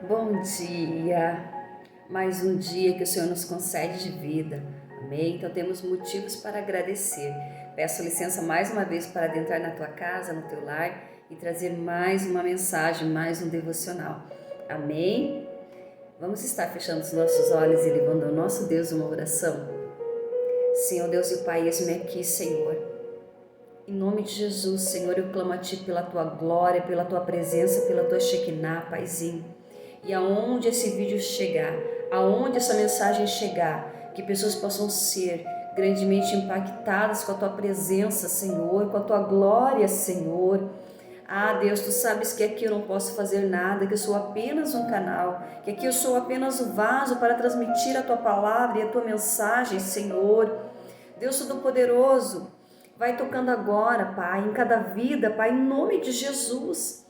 Bom dia, mais um dia que o Senhor nos concede de vida, amém? Então temos motivos para agradecer. Peço licença mais uma vez para adentrar na tua casa, no teu lar e trazer mais uma mensagem, mais um devocional, amém? Vamos estar fechando os nossos olhos e levando ao nosso Deus uma oração? Senhor Deus e Pai, eis-me aqui, Senhor. Em nome de Jesus, Senhor, eu clamo a Ti pela Tua glória, pela Tua presença, pela Tua Shekinah, Paizinho. E aonde esse vídeo chegar, aonde essa mensagem chegar, que pessoas possam ser grandemente impactadas com a Tua presença, Senhor, com a Tua glória, Senhor. Ah, Deus, Tu sabes que aqui eu não posso fazer nada, que eu sou apenas um canal, que aqui eu sou apenas o vaso para transmitir a Tua palavra e a Tua mensagem, Senhor. Deus Todo-Poderoso, vai tocando agora, Pai, em cada vida, Pai, em nome de Jesus.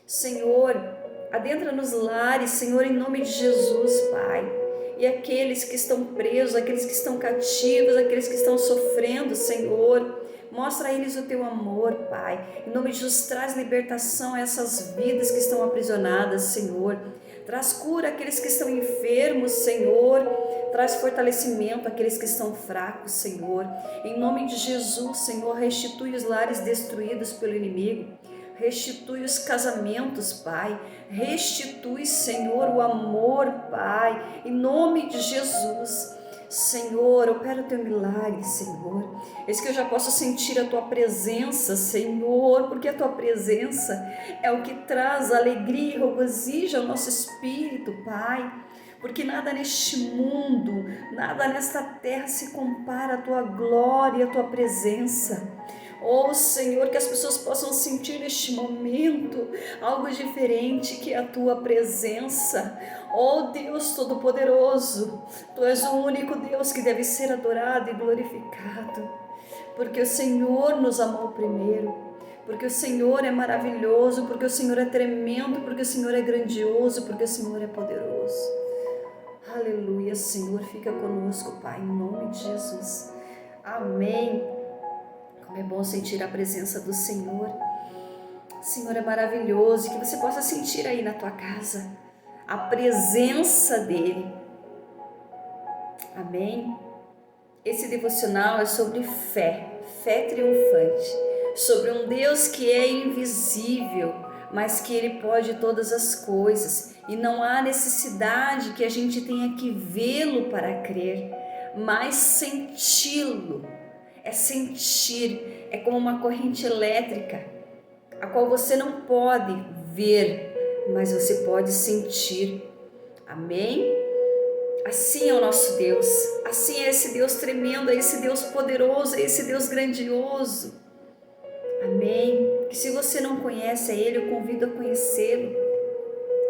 Senhor, adentra nos lares, Senhor, em nome de Jesus, Pai. E aqueles que estão presos, aqueles que estão cativos, aqueles que estão sofrendo, Senhor, mostra a eles o Teu amor, Pai. Em nome de Jesus, traz libertação a essas vidas que estão aprisionadas, Senhor. Traz cura àqueles que estão enfermos, Senhor. Traz fortalecimento àqueles que estão fracos, Senhor. Em nome de Jesus, Senhor, restitui os lares destruídos pelo inimigo. Restitui os casamentos, Pai. Restitui, Senhor, o amor, Pai. Em nome de Jesus. Senhor, opera o Teu milagre, Senhor. Eis que eu já posso sentir a Tua presença, Senhor, porque a Tua presença é o que traz alegria e regozija ao nosso espírito, Pai. Porque nada neste mundo, nada nesta terra se compara à Tua glória e à Tua presença. Oh Senhor, que as pessoas possam sentir neste momento algo diferente, que é a Tua presença. Oh Deus Todo-Poderoso, Tu és o único Deus que deve ser adorado e glorificado, porque o Senhor nos amou primeiro, porque o Senhor é maravilhoso, porque o Senhor é tremendo, porque o Senhor é grandioso, porque o Senhor é poderoso. Aleluia, Senhor, fica conosco, Pai, em nome de Jesus. Amém. Como é bom sentir a presença do Senhor. O Senhor é maravilhoso, e que você possa sentir aí na tua casa a presença dEle. Amém? Esse devocional é sobre fé, fé triunfante, sobre um Deus que é invisível, mas que Ele pode todas as coisas, e não há necessidade que a gente tenha que vê-lo para crer, mas senti-lo. É sentir, é como uma corrente elétrica, a qual você não pode ver, mas você pode sentir. Amém? Assim é o nosso Deus, assim é esse Deus tremendo, é esse Deus poderoso, é esse Deus grandioso. Amém? Que se você não conhece a Ele, eu convido a conhecê-lo.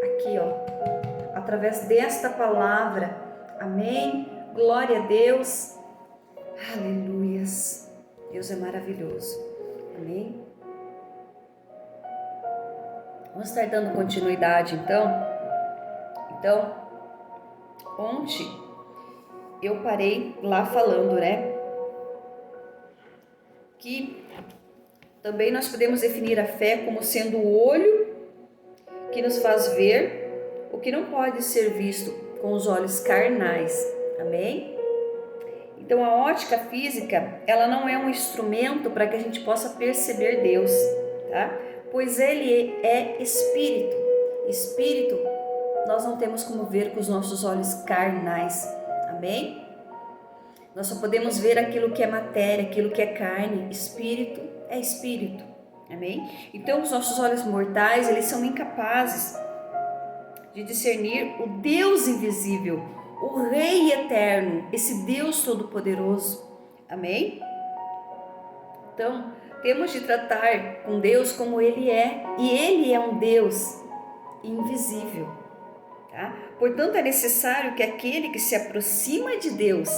Aqui, ó, através desta palavra. Amém? Glória a Deus. Aleluias. Deus é maravilhoso. Amém? Vamos estar dando continuidade, então, ontem eu parei lá falando, né? Que também nós podemos definir a fé como sendo o olho que nos faz ver o que não pode ser visto com os olhos carnais. Amém? Então a ótica física, ela não é um instrumento para que a gente possa perceber Deus, tá? Pois Ele é Espírito. Espírito nós não temos como ver com os nossos olhos carnais. Amém? Nós só podemos ver aquilo que é matéria, aquilo que é carne. Espírito é Espírito. Amém? Então os nossos olhos mortais, eles são incapazes de discernir o Deus invisível, o Rei eterno, esse Deus todo-poderoso. Amém? Então, temos de tratar com Deus como Ele é, e Ele é um Deus invisível. Tá? Portanto, é necessário que aquele que se aproxima de Deus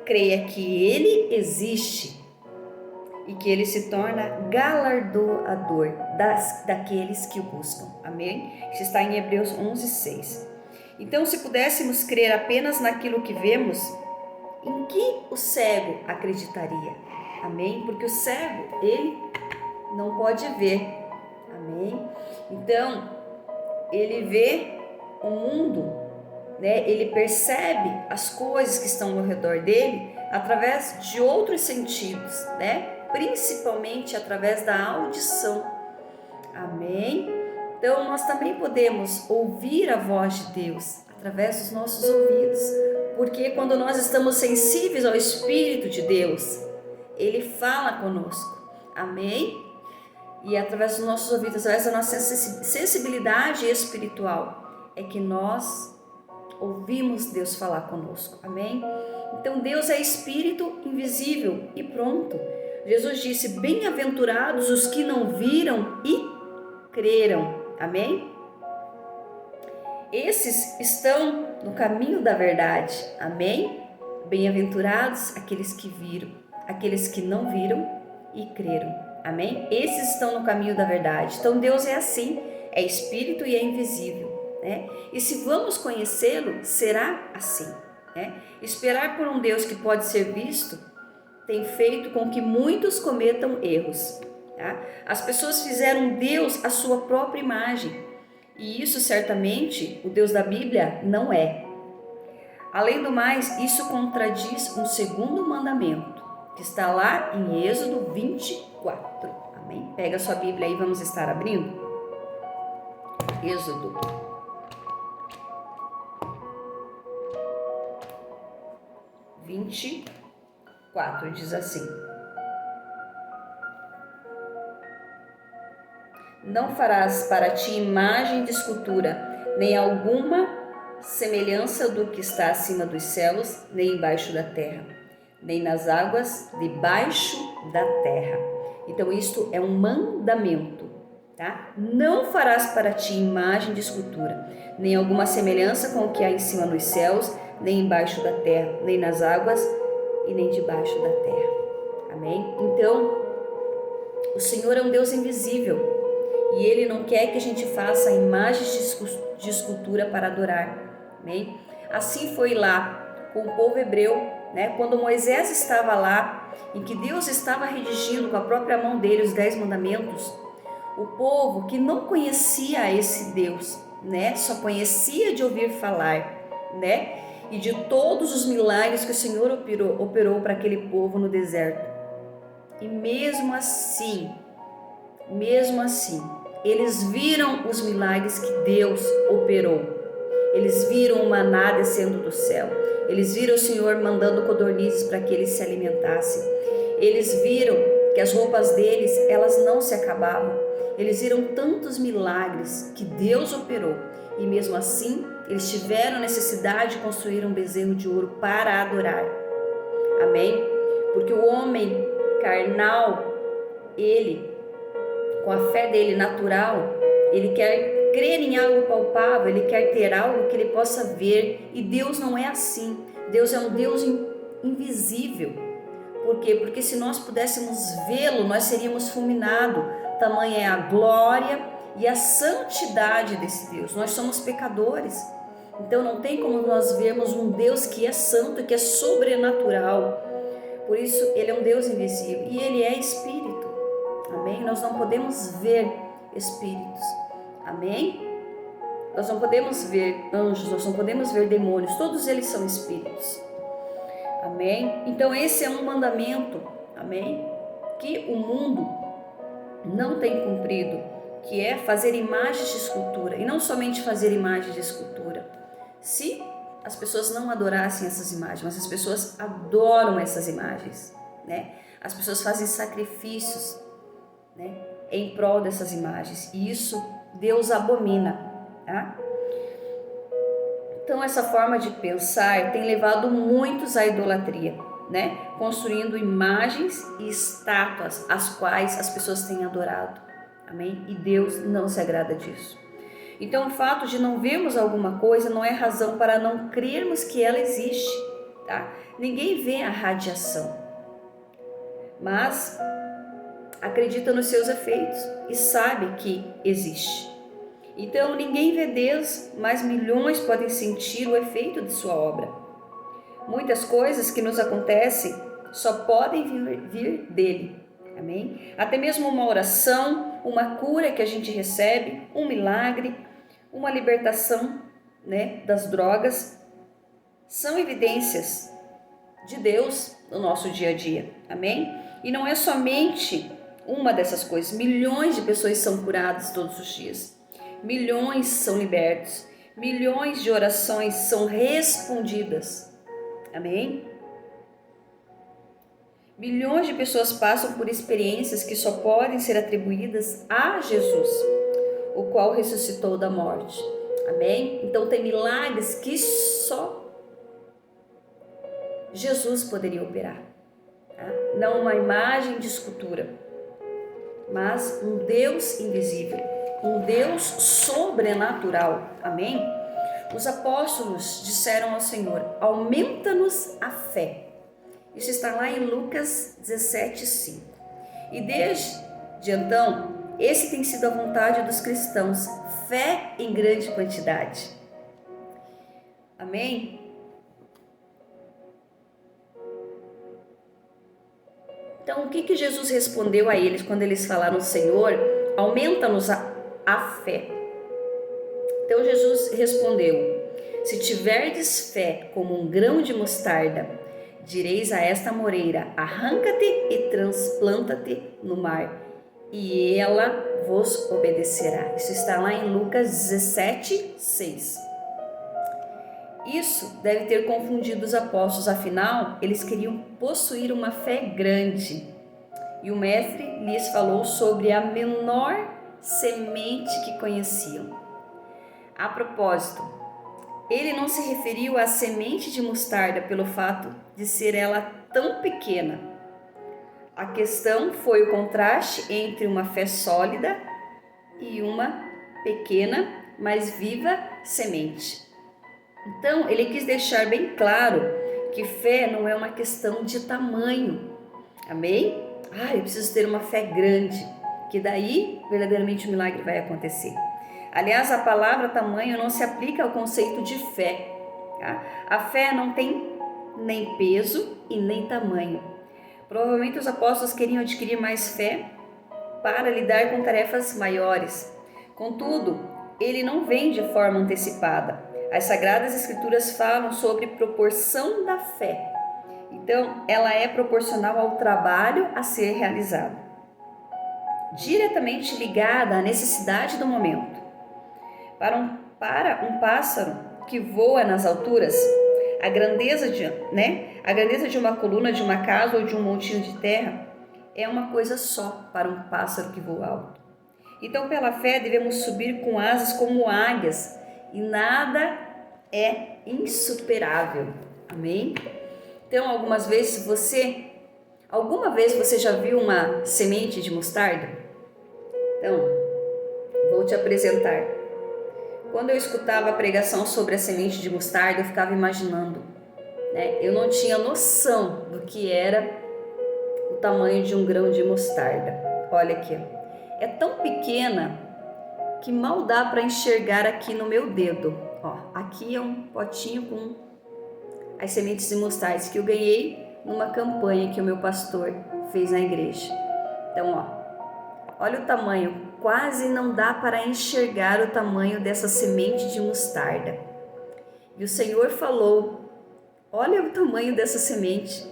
creia que Ele existe e que Ele se torna galardoador daqueles que o buscam. Amém? Isso está em Hebreus 11:6. Então, se pudéssemos crer apenas naquilo que vemos, em que o cego acreditaria? Amém? Porque o cego, ele não pode ver. Amém? Então, ele vê o mundo, né, ele percebe as coisas que estão ao redor dele através de outros sentidos, né? Principalmente através da audição. Amém? Então nós também podemos ouvir a voz de Deus através dos nossos ouvidos, porque quando nós estamos sensíveis ao Espírito de Deus, Ele fala conosco. Amém? E através dos nossos ouvidos, através da nossa sensibilidade espiritual, é que nós ouvimos Deus falar conosco. Amém? Então Deus é Espírito invisível e pronto. Jesus disse: bem-aventurados os que não viram e creram. Amém? Esses estão no caminho da verdade. Amém? Bem-aventurados aqueles que viram, aqueles que não viram e creram. Amém? Esses estão no caminho da verdade. Então Deus é assim, é Espírito e é invisível, né? E se vamos conhecê-lo, será assim, né? Esperar por um Deus que pode ser visto tem feito com que muitos cometam erros, tá? As pessoas fizeram Deus a sua própria imagem, e isso certamente o Deus da Bíblia não é. Além do mais, isso contradiz um segundo mandamento, que está lá em Êxodo 24. Amém? Pega a sua Bíblia aí, vamos estar abrindo. Êxodo 24 diz assim: não farás para ti imagem de escultura, nem alguma semelhança do que está acima dos céus, nem embaixo da terra, nem nas águas debaixo da terra. Então isto é um mandamento, tá? Não farás para ti imagem de escultura, nem alguma semelhança com o que há em cima nos céus, nem embaixo da terra, nem nas águas e nem debaixo da terra. Amém? Então, o Senhor é um Deus invisível e Ele não quer que a gente faça imagens de escultura para adorar. Amém? Assim foi lá com o povo hebreu, né? Quando Moisés estava lá, em que Deus estava redigindo com a própria mão dele os 10 mandamentos, o povo que não conhecia esse Deus, né? Só conhecia de ouvir falar, né? E de todos os milagres que o Senhor operou para aquele povo no deserto. E mesmo assim, eles viram os milagres que Deus operou. Eles viram o maná descendo do céu. Eles viram o Senhor mandando codornizes para que eles se alimentassem. Eles viram que as roupas deles, elas não se acabavam. Eles viram tantos milagres que Deus operou. E mesmo assim, eles tiveram necessidade de construir um bezerro de ouro para adorar. Amém? Porque o homem carnal, ele, com a fé dele natural, ele quer crer em algo palpável, ele quer ter algo que ele possa ver. E Deus não é assim. Deus é um Deus invisível. Por quê? Porque se nós pudéssemos vê-lo, nós seríamos fulminados. Tamanha é a glória e a santidade desse Deus. Nós somos pecadores. Então não tem como nós vermos um Deus que é santo, que é sobrenatural. Por isso ele é um Deus invisível e ele é espírito. Amém? Nós não podemos ver espíritos. Amém? Nós não podemos ver anjos, nós não podemos ver demônios. Todos eles são espíritos. Amém? Então esse é um mandamento, amém? Que o mundo não tem cumprido, que é fazer imagens de escultura. E não somente fazer imagens de escultura. Se as pessoas não adorassem essas imagens, mas as pessoas adoram essas imagens, né? As pessoas fazem sacrifícios, né, em prol dessas imagens. E isso Deus abomina, tá? Então essa forma de pensar tem levado muitos à idolatria, né? Construindo imagens e estátuas as quais as pessoas têm adorado. Amém? E Deus não se agrada disso. Então o fato de não vermos alguma coisa não é razão para não crermos que ela existe, tá? Ninguém vê a radiação, mas acredita nos seus efeitos e sabe que existe. Então ninguém vê Deus, mas milhões podem sentir o efeito de sua obra. Muitas coisas que nos acontecem só podem vir dele. Amém? Até mesmo uma oração, uma cura que a gente recebe, um milagre, uma libertação, né, das drogas, são evidências de Deus no nosso dia a dia, amém? E não é somente uma dessas coisas, milhões de pessoas são curadas todos os dias, milhões são libertos, milhões de orações são respondidas, amém? Milhões de pessoas passam por experiências que só podem ser atribuídas a Jesus, o qual ressuscitou da morte, amém? Então tem milagres que só Jesus poderia operar, tá? Não uma imagem de escultura, mas um Deus invisível, um Deus sobrenatural, amém? Os apóstolos disseram ao Senhor: aumenta-nos a fé. Isso está lá em Lucas 17:5. E desde então, esse tem sido a vontade dos cristãos, fé em grande quantidade, amém? Então, o que Jesus respondeu a eles quando eles falaram: Senhor, aumenta-nos a fé? Então, Jesus respondeu: se tiverdes fé como um grão de mostarda, direis a esta moreira: arranca-te e transplanta-te no mar, e ela vos obedecerá. Isso está lá em Lucas 17:6. Isso deve ter confundido os apóstolos, afinal, eles queriam possuir uma fé grande. E o mestre lhes falou sobre a menor semente que conheciam. A propósito, ele não se referiu à semente de mostarda pelo fato de ser ela tão pequena. A questão foi o contraste entre uma fé sólida e uma pequena, mas viva semente. Então, ele quis deixar bem claro que fé não é uma questão de tamanho, amém? Eu preciso ter uma fé grande, que daí verdadeiramente o milagre vai acontecer. Aliás, a palavra tamanho não se aplica ao conceito de fé, tá? A fé não tem nem peso e nem tamanho. Provavelmente os apóstolos queriam adquirir mais fé para lidar com tarefas maiores. Contudo, ele não vem de forma antecipada. As Sagradas Escrituras falam sobre proporção da fé. Então, ela é proporcional ao trabalho a ser realizado, diretamente ligada à necessidade do momento. Para um pássaro que voa nas alturas, a grandeza de uma coluna de uma casa ou de um montinho de terra é uma coisa só para um pássaro que voa alto. Então, pela fé, devemos subir com asas como águias, e nada é insuperável, amém? Então, alguma vez você já viu uma semente de mostarda? Então, vou te apresentar. Quando eu escutava a pregação sobre a semente de mostarda, eu ficava imaginando, né? Eu não tinha noção do que era o tamanho de um grão de mostarda. Olha aqui, é tão pequena que mal dá para enxergar aqui no meu dedo. Aqui é um potinho com as sementes de mostarda que eu ganhei numa campanha que o meu pastor fez na igreja. Então, olha o tamanho, quase não dá para enxergar o tamanho dessa semente de mostarda. E o Senhor falou: olha o tamanho dessa semente,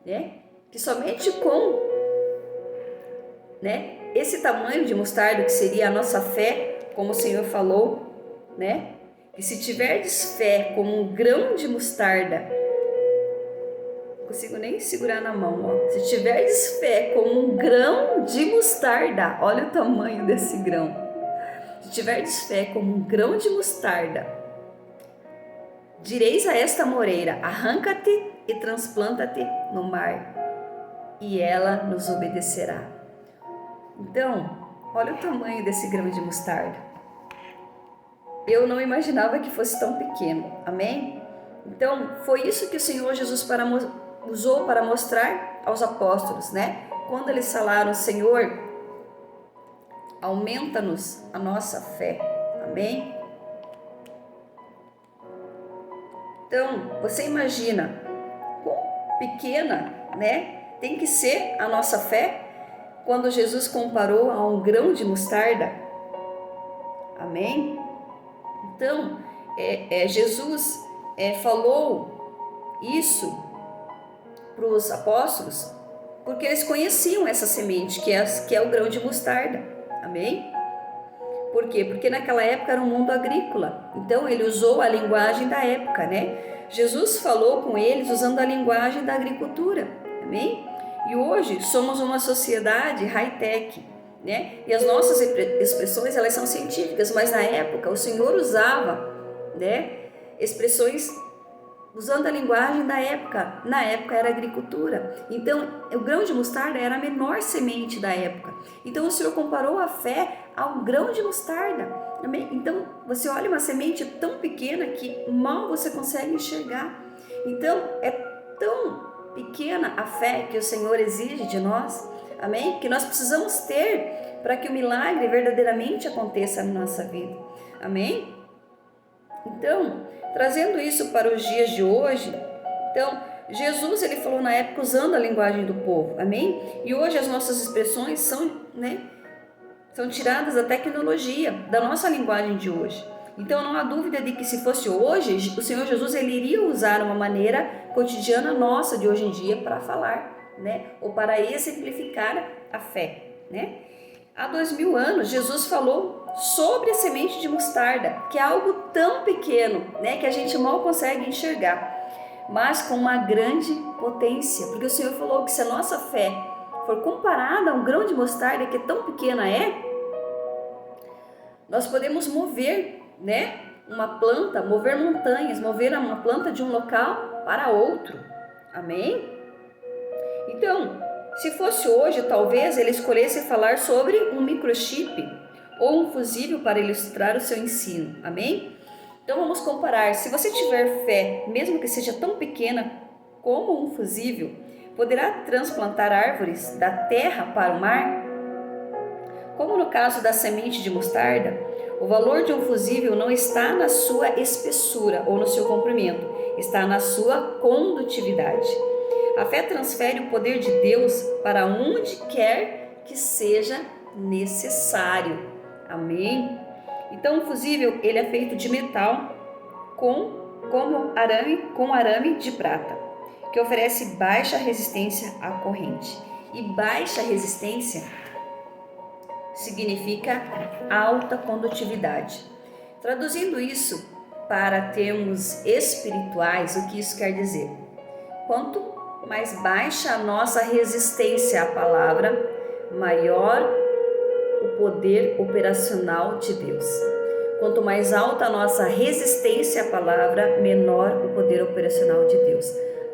né? Que somente com, né, esse tamanho de mostarda, que seria a nossa fé, como o Senhor falou, né? Que se tiverdes fé como um grão de mostarda, não consigo nem segurar na mão, se tiverdes fé como um grão de mostarda, olha o tamanho desse grão. Se tiverdes fé como um grão de mostarda, direis a esta moreira: arranca-te e transplanta-te no mar, e ela nos obedecerá. Então, olha o tamanho desse grão de mostarda. Eu não imaginava que fosse tão pequeno, amém? Então, foi isso que o Senhor Jesus usou para mostrar aos apóstolos, né? Quando eles falaram: Senhor, aumenta-nos a nossa fé, amém? Então, você imagina quão pequena, né, tem que ser a nossa fé quando Jesus comparou a um grão de mostarda, amém? Então, Jesus falou isso para os apóstolos porque eles conheciam essa semente que é o grão de mostarda. Amém? Por quê? Porque naquela época era um mundo agrícola. Então ele usou a linguagem da época, né? Jesus falou com eles usando a linguagem da agricultura. Amém? E hoje somos uma sociedade high-tech, né? E as nossas expressões, elas são científicas, mas na época o Senhor usava, né, expressões usando a linguagem da época. Na época era agricultura. Então, o grão de mostarda era a menor semente da época. Então, o Senhor comparou a fé ao grão de mostarda. Amém? Então, você olha uma semente tão pequena que mal você consegue enxergar. Então, é tão pequena a fé que o Senhor exige de nós. Amém? Que nós precisamos ter para que o milagre verdadeiramente aconteça na nossa vida. Amém? Então, trazendo isso para os dias de hoje, então, Jesus, ele falou na época usando a linguagem do povo, amém? E hoje as nossas expressões são tiradas da tecnologia, da nossa linguagem de hoje. Então, não há dúvida de que se fosse hoje, o Senhor Jesus, ele iria usar uma maneira cotidiana nossa de hoje em dia para falar, né? Ou para exemplificar a fé, né? Há 2000 anos, Jesus falou sobre a semente de mostarda, que é algo tão pequeno, né, que a gente mal consegue enxergar, mas com uma grande potência, porque o Senhor falou que se a nossa fé for comparada a um grão de mostarda, que tão pequena nós podemos mover, né, uma planta, mover montanhas, mover uma planta de um local para outro. Amém? Então, se fosse hoje, talvez ele escolhesse falar sobre um microchip ou um fusível para ilustrar o seu ensino. Amém? Então vamos comparar. Se você tiver fé, mesmo que seja tão pequena como um fusível, poderá transplantar árvores da terra para o mar? Como no caso da semente de mostarda, o valor de um fusível não está na sua espessura ou no seu comprimento, está na sua condutividade. A fé transfere o poder de Deus para onde quer que seja necessário. Amém? Então, o fusível, ele é feito de metal com arame de prata, que oferece baixa resistência à corrente. E baixa resistência significa alta condutividade. Traduzindo isso para termos espirituais, o que isso quer dizer? Quanto mais baixa a nossa resistência à palavra, maior o poder operacional de Deus. Quanto mais alta a nossa resistência à palavra, menor o poder operacional de Deus.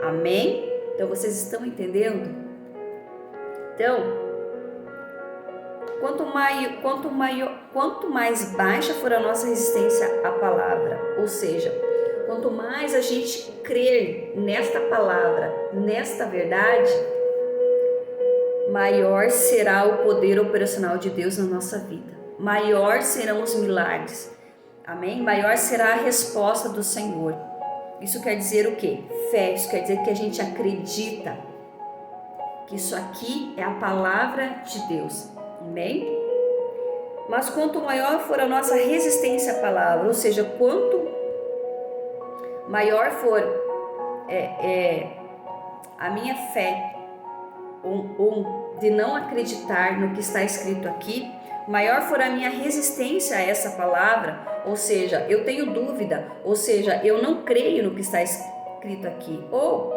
Amém? Então vocês estão entendendo? Então, quanto mais baixa for a nossa resistência à palavra, ou seja, quanto mais a gente crer nesta palavra, nesta verdade, maior será o poder operacional de Deus na nossa vida. Maior serão os milagres. Amém? Maior será a resposta do Senhor. Isso quer dizer o quê? Fé. Isso quer dizer que a gente acredita que isso aqui é a palavra de Deus. Amém? Mas quanto maior for a nossa resistência à palavra, ou seja, quanto maior for a minha fé ou de não acreditar no que está escrito aqui, maior for a minha resistência a essa palavra, ou seja, eu tenho dúvida, ou seja, eu não creio no que está escrito aqui, ou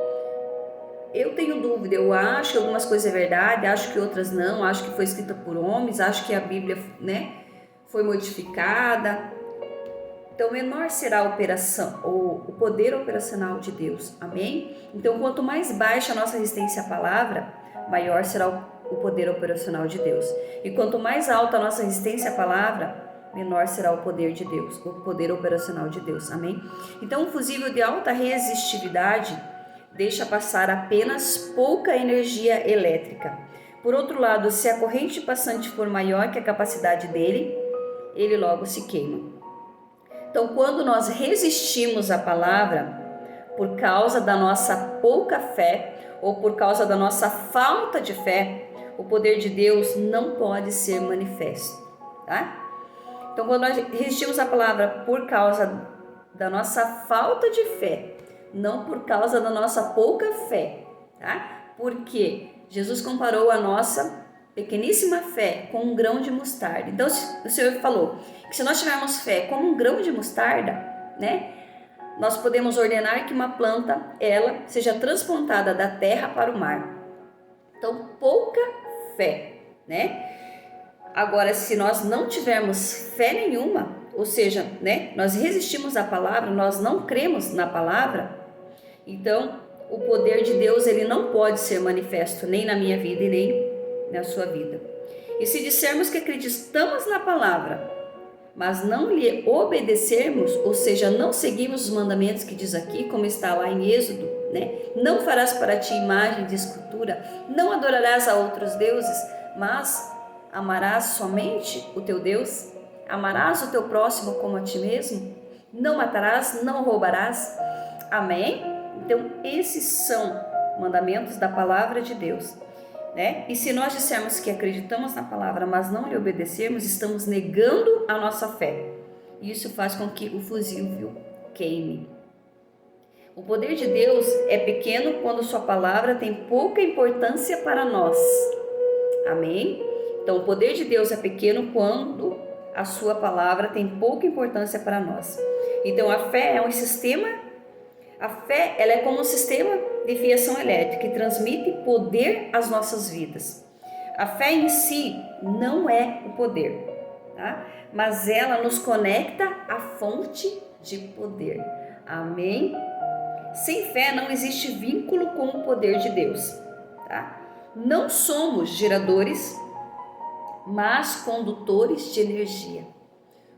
eu tenho dúvida, eu acho que algumas coisas é verdade, acho que outras não, acho que foi escrita por homens, acho que a Bíblia, né, foi modificada. Então, menor será o poder operacional de Deus. Amém? Então, quanto mais baixa a nossa resistência à palavra, maior será o poder operacional de Deus. E quanto mais alta a nossa resistência à palavra, menor será o poder de Deus, o poder operacional de Deus. Amém? Então, um fusível de alta resistividade deixa passar apenas pouca energia elétrica. Por outro lado, se a corrente passante for maior que a capacidade dele, ele logo se queima. Então, quando nós resistimos à palavra, por causa da nossa pouca fé ou por causa da nossa falta de fé, o poder de Deus não pode ser manifesto, tá? Então, quando nós resistimos à palavra por causa da nossa falta de fé, não por causa da nossa pouca fé, tá? Porque Jesus comparou a nossa pequeníssima fé com um grão de mostarda. Então o Senhor falou que se nós tivermos fé como um grão de mostarda, né, nós podemos ordenar que uma planta, ela seja transplantada da terra para o mar. Então, pouca fé, né? Agora, se nós não tivermos fé nenhuma, ou seja, né, nós resistimos à palavra, nós não cremos na palavra, então o poder de Deus ele não pode ser manifesto nem na minha vida e nem na sua vida. E se dissermos que acreditamos na palavra, mas não lhe obedecermos, ou seja, não seguimos os mandamentos que diz aqui, como está lá em Êxodo, né? Não farás para ti imagem de escultura, não adorarás a outros deuses, mas amarás somente o teu Deus, amarás o teu próximo como a ti mesmo, não matarás, não roubarás. Amém? Então, esses são mandamentos da palavra de Deus, né? E se nós dissermos que acreditamos na palavra, mas não lhe obedecermos, estamos negando a nossa fé. E isso faz com que o fusível queime. O poder de Deus é pequeno quando sua palavra tem pouca importância para nós. Amém? Então, o poder de Deus é pequeno quando a sua palavra tem pouca importância para nós. Então, a fé é um sistema. A fé, ela é como um sistema de fiação elétrica que transmite poder às nossas vidas. A fé em si não é o poder, tá? Mas ela nos conecta à fonte de poder. Amém? Sem fé não existe vínculo com o poder de Deus, tá? Não somos geradores, mas condutores de energia.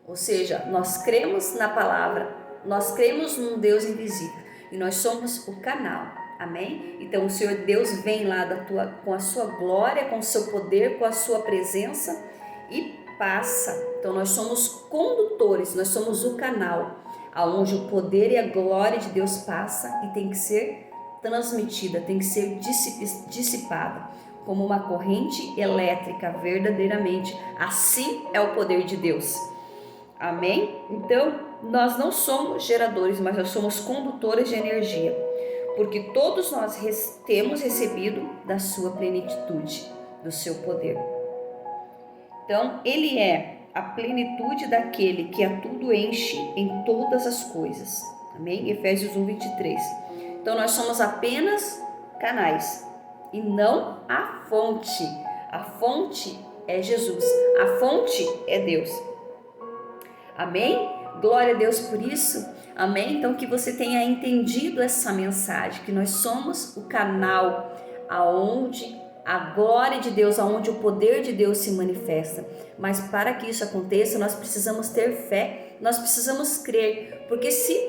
Ou seja, nós cremos na palavra, nós cremos num Deus invisível. E nós somos o canal, amém? Então o Senhor Deus vem lá com a sua glória, com o seu poder, com a sua presença e passa. Então nós somos condutores, nós somos o canal, aonde o poder e a glória de Deus passa e tem que ser transmitida, tem que ser dissipada, como uma corrente elétrica verdadeiramente. Assim é o poder de Deus. Amém? Então, nós não somos geradores, mas nós somos condutores de energia, porque todos nós temos recebido da sua plenitude, do seu poder. Então, ele é a plenitude daquele que a tudo enche em todas as coisas. Amém? Efésios 1, 23. Então, nós somos apenas canais e não a fonte. A fonte é Jesus, a fonte é Deus. Amém? Glória a Deus por isso. Amém? Então que você tenha entendido essa mensagem, que nós somos o canal aonde a glória de Deus, aonde o poder de Deus se manifesta. Mas para que isso aconteça, nós precisamos ter fé, nós precisamos crer, porque se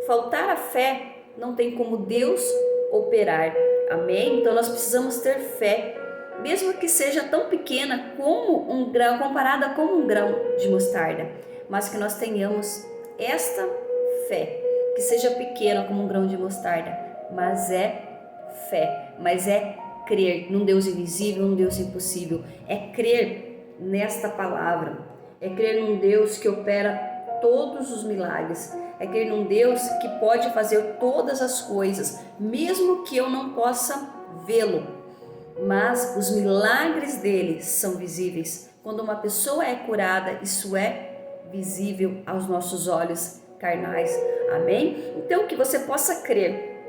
faltar a fé, não tem como Deus operar. Amém? Então nós precisamos ter fé, mesmo que seja tão pequena como um grão, comparada com um grão de mostarda. Mas que nós tenhamos esta fé, que seja pequena como um grão de mostarda, mas é fé, mas é crer num Deus invisível, num Deus impossível, é crer nesta palavra, é crer num Deus que opera todos os milagres, é crer num Deus que pode fazer todas as coisas, mesmo que eu não possa vê-lo, mas os milagres dele são visíveis. Quando uma pessoa é curada, isso é visível aos nossos olhos carnais, amém? Então que você possa crer.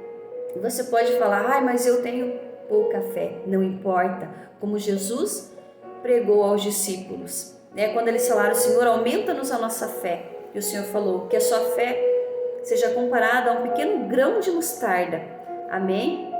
Você pode falar, mas eu tenho pouca fé, não importa, como Jesus pregou aos discípulos, né? Quando eles falaram, Senhor, aumenta-nos a nossa fé, e o Senhor falou que a sua fé seja comparada a um pequeno grão de mostarda, amém?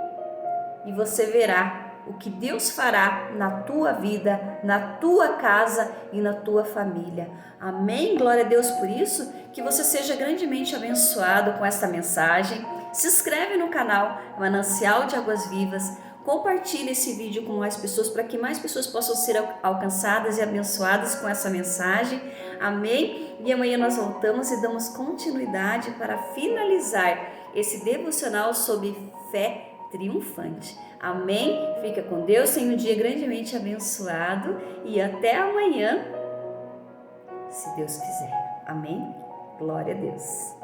E você verá o que Deus fará na tua vida, na tua casa e na tua família. Amém? Glória a Deus por isso. Que você seja grandemente abençoado com esta mensagem. Se inscreve no canal Manancial de Águas Vivas. Compartilhe esse vídeo com mais pessoas para que mais pessoas possam ser alcançadas e abençoadas com essa mensagem. Amém? E amanhã nós voltamos e damos continuidade para finalizar esse devocional sobre fé triunfante. Amém? Fica com Deus, tenha um dia grandemente abençoado e até amanhã, se Deus quiser. Amém? Glória a Deus.